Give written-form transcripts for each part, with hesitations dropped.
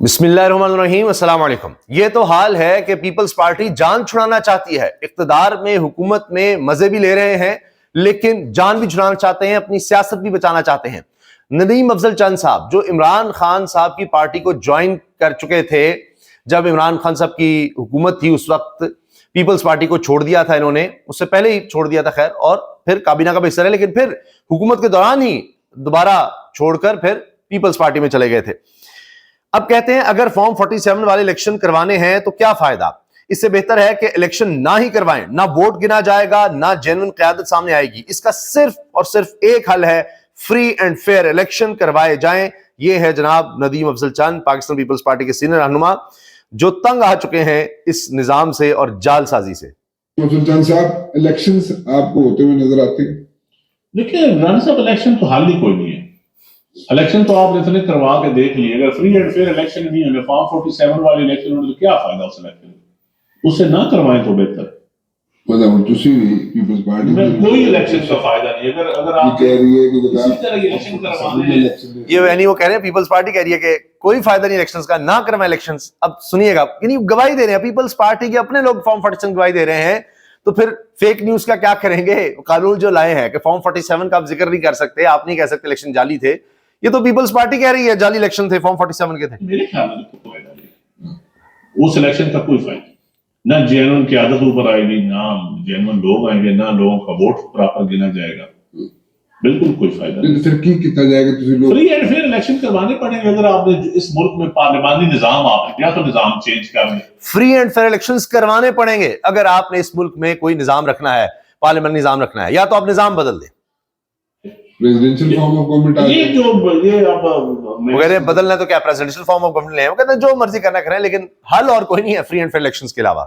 بسم اللہ الرحمن الرحیم، السلام علیکم۔ یہ تو حال ہے کہ پیپلز پارٹی جان چھڑانا چاہتی ہے، اقتدار میں حکومت میں مزے بھی لے رہے ہیں لیکن جان بھی چھڑانا چاہتے ہیں، اپنی سیاست بھی بچانا چاہتے ہیں۔ ندیم افضل چند صاحب جو عمران خان صاحب کی پارٹی کو جوائن کر چکے تھے، جب عمران خان صاحب کی حکومت تھی اس وقت پیپلز پارٹی کو چھوڑ دیا تھا انہوں نے، اس سے پہلے ہی چھوڑ دیا تھا خیر، اور پھر کابینہ کا حصہ رہے، لیکن پھر حکومت کے دوران ہی دوبارہ چھوڑ کر پھر پیپلز پارٹی میں چلے گئے تھے۔ اب کہتے ہیں اگر فارم 47 والے الیکشن کروانے ہیں تو کیا فائدہ؟ اس سے بہتر ہے کہ الیکشن نہ ہی کروائیں، نہ ووٹ گنا جائے گا، نہ جینوئن قیادت سامنے آئے گی۔ اس کا صرف اور صرف ایک حل ہے، فری اینڈ فیئر الیکشن کروائے جائیں۔ یہ ہے جناب ندیم افضل چند، پاکستان پیپلز پارٹی کے سینئر رہنما، جو تنگ آ چکے ہیں اس نظام سے اور جال سازی سے۔ افضل چند صاحب، الیکشنز آپ کو ہوتے ہوئے نظر آتے ہیں؟ دیکھیں رانا صاحب، الیکشن تو حل ہی کوئی نہیں ہے۔ الیکشن تو آپ نے اتنے کروا کے دیکھ لیے، اگر فری اینڈ فیئر الیکشن نہیں ہے، فارم 47 والے الیکشن ہونے تو کیا فائدہ اس الیکشن میں؟ اسے نہ کروائیں تو بہتر۔ مطلب تسی پیپلز پارٹی میں کوئی الیکشن کا فائدہ نہیں، اگر آپ کہہ رہی ہے کہ اسی طرح یہ الیکشن کروانے ہیں۔ یہ یعنی وہ کہہ رہے ہیں پیپلز پارٹی کہہ رہی ہے کہ کوئی فائدہ نہیں الیکشنز کا، نہ کروائیں الیکشنز۔ اب سنیے گا، یعنی گواہی دے رہے ہیں پیپلز پارٹی کے اپنے لوگ، فارم 47 گواہی دے رہے ہیں، تو پھر فیک نیوز کا کیا کریں گے؟ قانون جو لائے ہیں کہ فارم 47 کا آپ ذکر نہیں کر سکتے، آپ نہیں کہہ سکتے الیکشن جعلی تھے، یہ تو پیپلز پارٹی کہہ رہی ہے جعلی الیکشن تھے، فارم 47 کے تھے۔ میرے خیال میں کوئی فائدہ نہیں، اس الیکشن کا کوئی فائدہ نہیں، نہ جینوئن قیادت اوپر آئے گی، نہ جینوئن لوگ آئیں گے، نہ لوگوں کا ووٹ پراپر گنا جائے گا، بالکل کوئی فائدہ نہیں۔ پھر کی کیتا جائے گا؟ تسی لوگ فری اینڈ فیئر الیکشن کروانے پڑیں گے۔ اگر آپ نے اس ملک میں پارلیمانی نظام آپ نے کیا تو نظام چینج کر لیں۔ فری اینڈ فیئر الیکشنز کروانے پڑیں گے اگر آپ نے اس ملک میں کوئی نظام رکھنا ہے، پارلیمنٹ نظام رکھنا ہے، یا تو آپ نظام بدل دیں۔ پریزیڈنشل فارم آف گورنمنٹ یہ جو یہ اب وہ کہتے ہیں بدلنا ہے تو کیا پریزیڈنشل فارم آف گورنمنٹ لیں؟ وہ کہتے ہیں جو مرضی کرنا کریں، لیکن حل اور کوئی نہیں ہے فری اینڈ فیئر الیکشنز کے علاوہ۔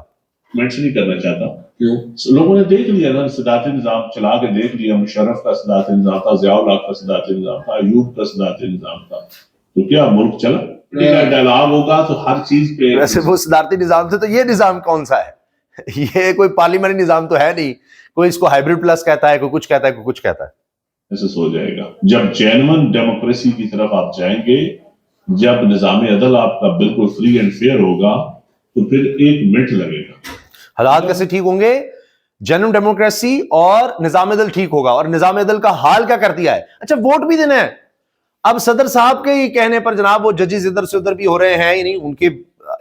مینشن نہیں کرنا چاہتا۔ کیوں؟ لوگوں نے دیکھ لیا نا، صدارتی نظام چلا کے دیکھ لیا، مشرف کا صدارتی نظام تھا، ضیاء الحق کا صدارتی نظام تھا، ایوب کا صدارتی نظام تھا، تو کیا ملک چلا؟ ڈائلاگ ہوگا تو ہر چیز پہ۔ ویسے وہ صدارتی نظام تھے تو یہ نظام کون سا ہے؟ یہ کوئی پارلیمنٹری نظام تو ہے نہیں، کوئی اس کو ہائبرڈ پلس کہتا ہے، کوئی کچھ کہتا ہے، کوئی کچھ کہتا ہے۔ ایسے سو جائے گا جب جینوئن ڈیموکریسی کی طرف آپ جائیں گے، جب نظام عدل آپ کا بالکل فری اینڈ فیئر ہوگا، تو پھر 1 منٹ لگے گا۔ حالات کیسے ٹھیک ہوں گے؟ جنرل ڈیموکریسی اور نظام عدل ٹھیک ہوگا۔ اور نظام عدل کا حال کیا کر دیا ہے؟ اچھا ووٹ بھی دینا ہے۔ اب صدر صاحب کے ہی کہنے پر جناب وہ ججز ادھر سے ادھر بھی ہو رہے ہیں، یعنی ان کے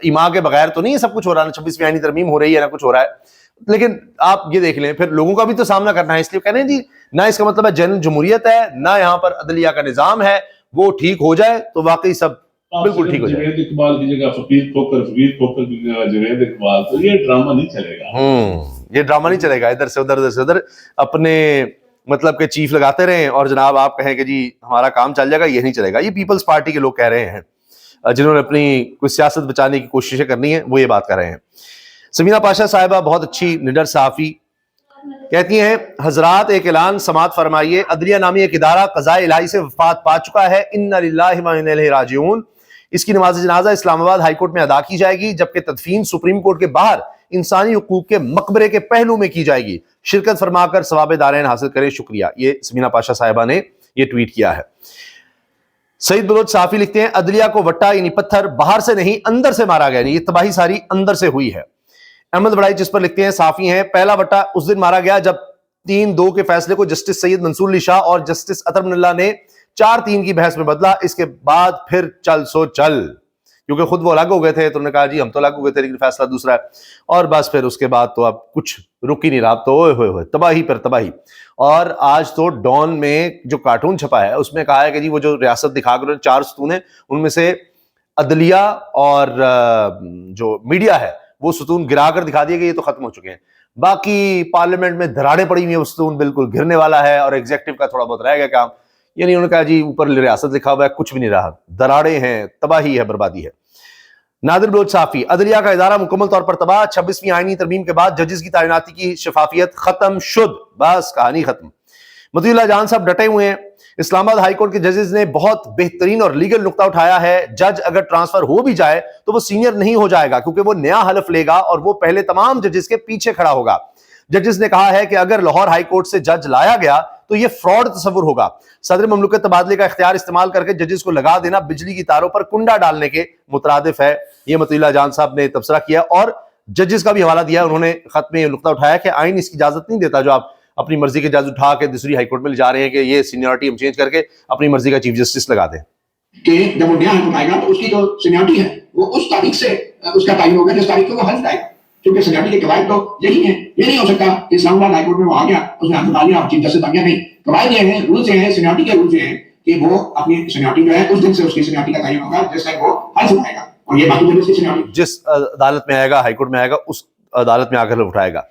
ایما کے بغیر تو نہیں سب کچھ ہو رہا، نہ 26ویں آئینی ترمیم ہو رہی ہے، نہ کچھ ہو رہا ہے، لیکن آپ یہ دیکھ لیں پھر لوگوں کا بھی تو سامنا کرنا ہے۔ اس لیے کہہ رہے ہیں جی نہ اس کا مطلب ہے جنرل جمہوریت ہے، نہ یہاں پر عدلیہ کا نظام ہے، وہ ٹھیک ہو جائے تو واقعی سب بالکل ٹھیک ہو جائے۔ جوید اقبال کی جگہ فقیر کھوکر کی جگہ جوید اقبال، تو یہ ڈرامہ نہیں چلے گا۔ یہ ڈرامہ نہیں چلے گا، ادھر سے ادھر، ادھر سے ادھر اپنے مطلب کہ چیف لگاتے رہیں اور جناب آپ کہیں کہ جی ہمارا کام چل جائے گا، یہ نہیں چلے گا۔ یہ پیپلز پارٹی کے لوگ کہہ رہے ہیں جنہوں نے اپنی کوئی سیاست بچانے کی کوششیں کرنی ہے، وہ یہ بات کر رہے ہیں۔ سمینہ پاشا صاحبہ بہت اچھی نڈر صحافی، کہتی ہیں حضرات ایک اعلان سماعت فرمائیے، عدلیہ نامی ایک ادارہ قضائے الہی سے وفات پا چکا ہے، انا للہ و انا الیہ راجعون۔ اس کی نماز جنازہ اسلام آباد ہائی کورٹ میں ادا کی جائے گی، جبکہ تدفین سپریم کورٹ کے باہر انسانی حقوق کے مقبرے کے پہلو میں کی جائے گی۔ شرکت فرما کر ثواب دارین حاصل کریں، شکریہ۔ یہ سمینہ پاشا صاحبہ نے یہ ٹویٹ کیا ہے۔ سعید بلوچ صحافی لکھتے ہیں عدلیہ کو وٹا یعنی پتھر باہر سے نہیں اندر سے مارا گیا، یعنی یہ تباہی ساری اندر سے ہوئی ہے۔ احمد بڑائی جس پر لکھتے ہیں صحافی ہیں پہلا وٹا اس دن مارا گیا جب 3-2 کے فیصلے کو جسٹس سید منصور علی شاہ اور جسٹس اطہر من اللہ نے 4-3 کی بحث میں بدلا، اس کے بعد پھر چل سو چل، کیونکہ خود وہ الگ ہو گئے تھے تو انہوں نے کہا جی ہم تو الگ ہو گئے تھے لیکن فیصلہ دوسرا ہے، اور بس پھر اس کے بعد تو اب کچھ رک ہی نہیں رہا، تو اوئے ہوئے ہوئے تباہی پر تباہی۔ اور آج تو ڈان میں جو کارٹون چھپا ہے اس میں کہا ہے کہ جی وہ جو ریاست دکھا کر 4 ستون ہیں، ان میں سے عدلیہ اور جو میڈیا ہے وہ ستون گرا کر دکھا دیے کہ یہ تو ختم ہو چکے ہیں، باقی پارلیمنٹ میں دراڑیں پڑی ہوئی ہیں، وہ ستون بالکل گرنے والا ہے، اور ایگزیکٹو کا تھوڑا بہت رہ گیا کام، یعنی انہوں نے کہا جی اوپر ریاست لکھا ہوا ہے، کچھ بھی نہیں رہا، دراڑیں ہیں، تباہی ہے، بربادی ہے۔ نادر بلوچ صحافی عدلیہ کا ادارہ مکمل طور پر تباہ، 26ویں آئینی ترمیم کے بعد ججز کی تعیناتی کی شفافیت ختم شد، بس کہانی ختم۔ مطیع اللہ جان صاحب ڈٹے ہوئے ہیں، اسلام آباد ہائی کورٹ کے ججز نے بہت بہترین اور لیگل نقطہ اٹھایا ہے، جج اگر ٹرانسفر ہو بھی جائے تو وہ سینئر نہیں ہو جائے گا، کیونکہ وہ نیا حلف لے گا اور وہ پہلے تمام ججز کے پیچھے کھڑا ہوگا۔ ججز نے کہا ہے کہ اگر لاہور ہائی کورٹ سے جج لایا گیا تو یہ فراڈ تصور ہوگا. صدر مملکت تبادلے کا اختیار استعمال کر کے ججز کو لگا دینا بجلی کی تاروں پر کنڈا ڈالنے کے مترادف ہے. یہ مطیع اللہ جان صاحب نے تبصرہ کیا اور ججز کا بھی حوالہ دیا. انہوں نے خط میں یہ نقطہ اٹھایا کہ آئین اس کی اجازت نہیں دیتا جو آپ اپنی مرضی کے جج اٹھا کے دوسری ہائی کورٹ میں لے جا رہے ہیں کہ یہ سینیورٹی ہم چینج کر کے اپنی مرضی کا چیف جسٹس لگا دیں. کہ جب وہ نیا حکم آئے گا تو اس کی جو سینیورٹی ہے وہ اس تاریخ سے اس کا تعین ہوگا جس تاریخ کو وہ حلف لائے گا. کیونکہ سینیورٹی کے قواعد تو یہی ہیں. یہ نہیں ہو سکتا کہ اسلام آباد ہائی کورٹ میں وہ آ گیا, اس نے حلف ڈال دیا اور چیف جسٹس بن گیا. نہیں, قواعد یہ ہیں, رولز یہ ہیں, سینیورٹی کے رولز یہ ہیں کہ وہ اپنی سینیورٹی جو ہے اس دن سے اس کی سینیورٹی کا تعین ہوگا جس تک وہ حلف اٹھائے گا. اور یہ باقی ججز کی سینیورٹی جس عدالت میں آئے گا, ہائی کورٹ میں آئے گا, اس عدالت میں آ کر اٹھائے گا.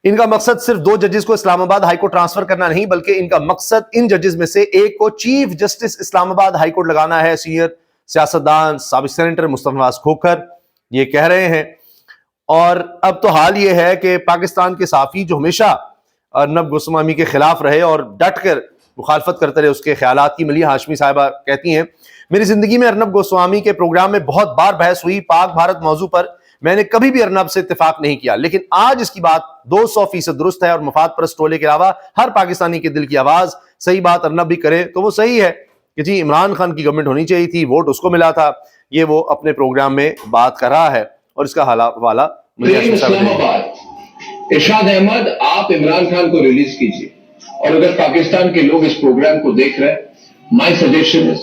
ان کا مقصد صرف 2 ججز کو اسلام آباد ہائی کورٹ ٹرانسفر کرنا نہیں بلکہ ان کا مقصد ان ججز میں سے ایک کو چیف جسٹس اسلام آباد ہائی کورٹ لگانا ہے. سینئر سیاستدان سابق سینیٹر مصطفی نواز کھوکھر یہ کہہ رہے ہیں. اور اب تو حال یہ ہے کہ پاکستان کے صحافی جو ہمیشہ ارنب گوسوامی کے خلاف رہے اور ڈٹ کر مخالفت کرتے رہے اس کے خیالات کی, ملیحہ ہاشمی صاحبہ کہتی ہیں میری زندگی میں ارنب گوسوامی کے پروگرام میں بہت بار بحث ہوئی پاک بھارت موضوع پر. میں نے کبھی بھی ارنب سے اتفاق نہیں کیا لیکن آج اس کی بات 200% درست ہے اور مفاد پرست ٹولے کے علاوہ ہر پاکستانی کے دل کی آواز. صحیح بات ارنب بھی کرے تو وہ صحیح ہے کہ جی عمران خان کی گورنمنٹ ہونی چاہیے تھی, ووٹ اس کو ملا تھا. یہ وہ اپنے پروگرام میں بات کر رہا ہے اور اس کا حوالہ اسلام آباد. ارشاد احمد, آپ عمران خان کو ریلیز کیجیے اور اگر پاکستان کے لوگ اس پروگرام کو دیکھ رہے ہیں, مائی سجیشن ہے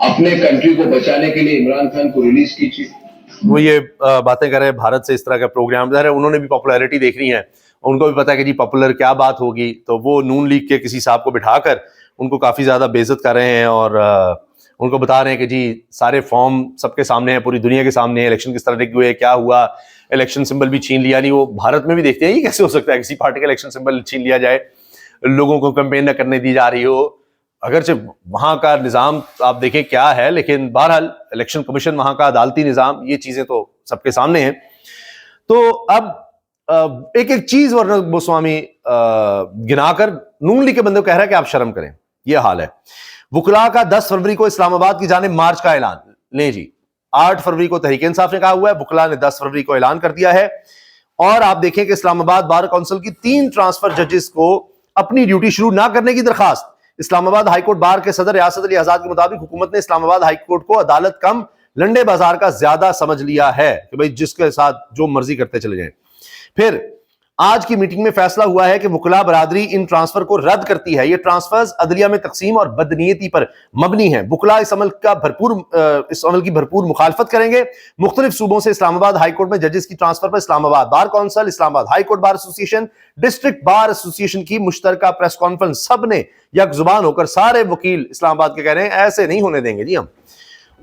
اپنے کنٹری کو بچانے کے لیے عمران خان کو ریلیز کیجیے. وہ یہ باتیں کر رہے ہیں بھارت سے اس طرح کا پروگرام ظاہر ہے انہوں نے بھی پاپولیرٹی دیکھ رہی ہے, ان کو بھی پتا ہے کہ جی پاپولر کیا بات ہوگی, تو وہ نون لیگ کے کسی صاحب کو بٹھا کر ان کو کافی زیادہ بے عزت کر رہے ہیں اور ان کو بتا رہے ہیں کہ جی سارے فارم سب کے سامنے ہیں, پوری دنیا کے سامنے ہیں, الیکشن کس طرح ڈگ ہوئے, کیا ہوا, الیکشن سمبل بھی چھین لیا. نہیں, وہ بھارت میں بھی دیکھتے ہیں یہ کیسے ہو سکتا ہے کسی پارٹی کا الیکشن سمبل چھین لیا جائے, لوگوں کو کیمپین نہ کرنے دی جا رہی ہو. اگرچہ وہاں کا نظام آپ دیکھیں کیا ہے لیکن بہرحال الیکشن کمیشن وہاں کا عدالتی نظام یہ چیزیں تو سب کے سامنے ہیں. تو اب ایک ایک چیز ارنب گوسوامی گنا کر نون لیگ کے بندے کو کہہ رہا ہے کہ آپ شرم کریں. یہ حال ہے. وکلاء کا 10 فروری کو اسلام آباد کی جانب مارچ کا اعلان. لیں جی, 8 فروری کو تحریک انصاف نے کہا ہوا ہے, وکلاء نے 10 فروری کو اعلان کر دیا ہے. اور آپ دیکھیں کہ اسلام آباد بار کونسل کی 3 ٹرانسفر ججز کو اپنی ڈیوٹی شروع نہ کرنے کی درخواست. اسلام آباد ہائی کورٹ بار کے صدر ریاست علی آزاد کے مطابق حکومت نے اسلام آباد ہائی کورٹ کو عدالت کم لنڈے بازار کا زیادہ سمجھ لیا ہے کہ بھئی جس کے ساتھ جو مرضی کرتے چلے جائیں. پھر آج کی میٹنگ میں فیصلہ ہوا ہے کہ وکلاء برادری ان ٹرانسفر کو رد کرتی ہے. یہ ٹرانسفرز عدلیہ میں تقسیم اور بدنیتی پر مبنی ہیں. وکلاء اس عمل کی بھرپور مخالفت کریں گے. مختلف صوبوں سے اسلام آباد ہائی کورٹ میں ججز کی ٹرانسفر پر اسلام آباد بار کونسل, اسلام آباد ہائی کورٹ بار ایسوسی ایشن, ڈسٹرکٹ بار ایسوسی ایشن کی مشترکہ پریس کانفرنس, سب نے یک زبان ہو کر سارے وکیل اسلام آباد کے کہہ رہے ہیں ایسے نہیں ہونے دیں گے جی ہم.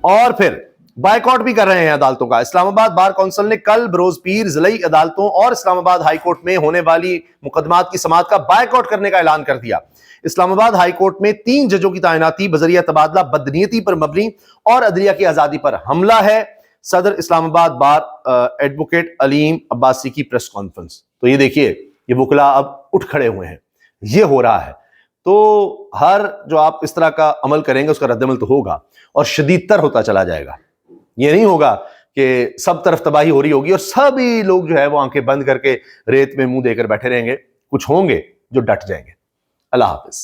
اور پھر بائیکاٹ بھی کر رہے ہیں عدالتوں کا. اسلام آباد بار کونسل نے کل بروز پیر ضلعی عدالتوں اور اسلام آباد ہائی کورٹ میں ہونے والی مقدمات کی سماعت کا بائیکاٹ کرنے کا اعلان کر دیا. اسلام آباد ہائی کورٹ میں 3 ججوں کی تعیناتی بذریعہ تبادلہ بدنیتی پر مبنی اور عدلیہ کی آزادی پر حملہ ہے. صدر اسلام آباد بار ایڈوکیٹ علیم عباسی کی پریس کانفرنس. تو یہ دیکھیے یہ وکلاء اب اٹھ کھڑے ہوئے ہیں, یہ ہو رہا ہے. تو ہر جو آپ اس طرح کا عمل کریں گے اس کا رد عمل تو ہوگا اور شدید تر ہوتا چلا جائے گا. یہ نہیں ہوگا کہ سب طرف تباہی ہو رہی ہوگی اور سبھی لوگ جو ہے وہ آنکھیں بند کر کے ریت میں منہ دے کر بیٹھے رہیں گے. کچھ ہوں گے جو ڈٹ جائیں گے. اللہ حافظ.